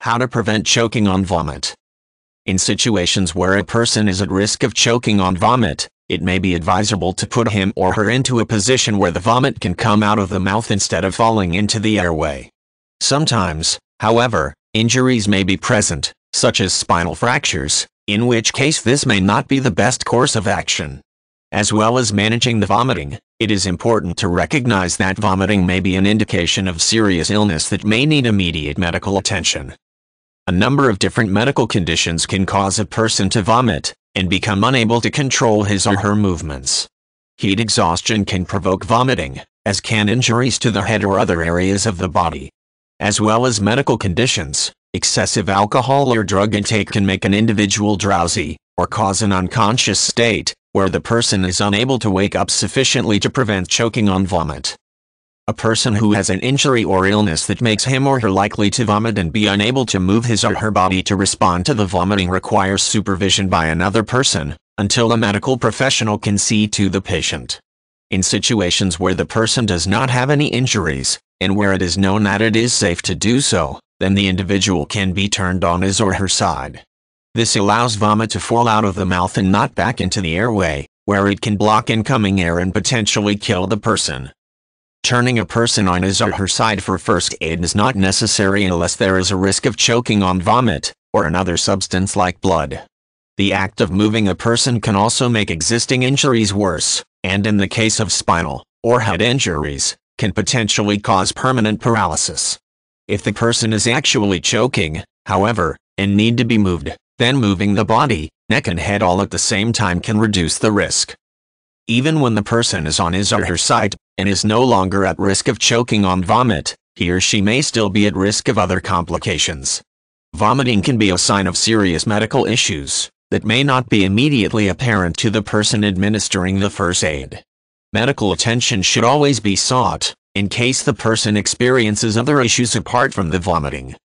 How to prevent choking on vomit. In situations where a person is at risk of choking on vomit, it may be advisable to put him or her into a position where the vomit can come out of the mouth instead of falling into the airway. Sometimes, however, injuries may be present, such as spinal fractures, in which case this may not be the best course of action. As well as managing the vomiting, it is important to recognize that vomiting may be an indication of serious illness that may need immediate medical attention. A number of different medical conditions can cause a person to vomit and become unable to control his or her movements. Heat exhaustion can provoke vomiting, as can injuries to the head or other areas of the body. As well as medical conditions, excessive alcohol or drug intake can make an individual drowsy, or cause an unconscious state, where the person is unable to wake up sufficiently to prevent choking on vomit. A person who has an injury or illness that makes him or her likely to vomit and be unable to move his or her body to respond to the vomiting requires supervision by another person, until a medical professional can see to the patient. In situations where the person does not have any injuries, and where it is known that it is safe to do so, then the individual can be turned on his or her side. This allows vomit to fall out of the mouth and not back into the airway, where it can block incoming air and potentially kill the person. Turning a person on his or her side for first aid is not necessary unless there is a risk of choking on vomit, or another substance like blood. The act of moving a person can also make existing injuries worse, and in the case of spinal or head injuries, can potentially cause permanent paralysis. If the person is actually choking, however, and need to be moved, then moving the body, neck and head all at the same time can reduce the risk. Even when the person is on his or her side, and is no longer at risk of choking on vomit, he or she may still be at risk of other complications. Vomiting can be a sign of serious medical issues that may not be immediately apparent to the person administering the first aid. Medical attention should always be sought, in case the person experiences other issues apart from the vomiting.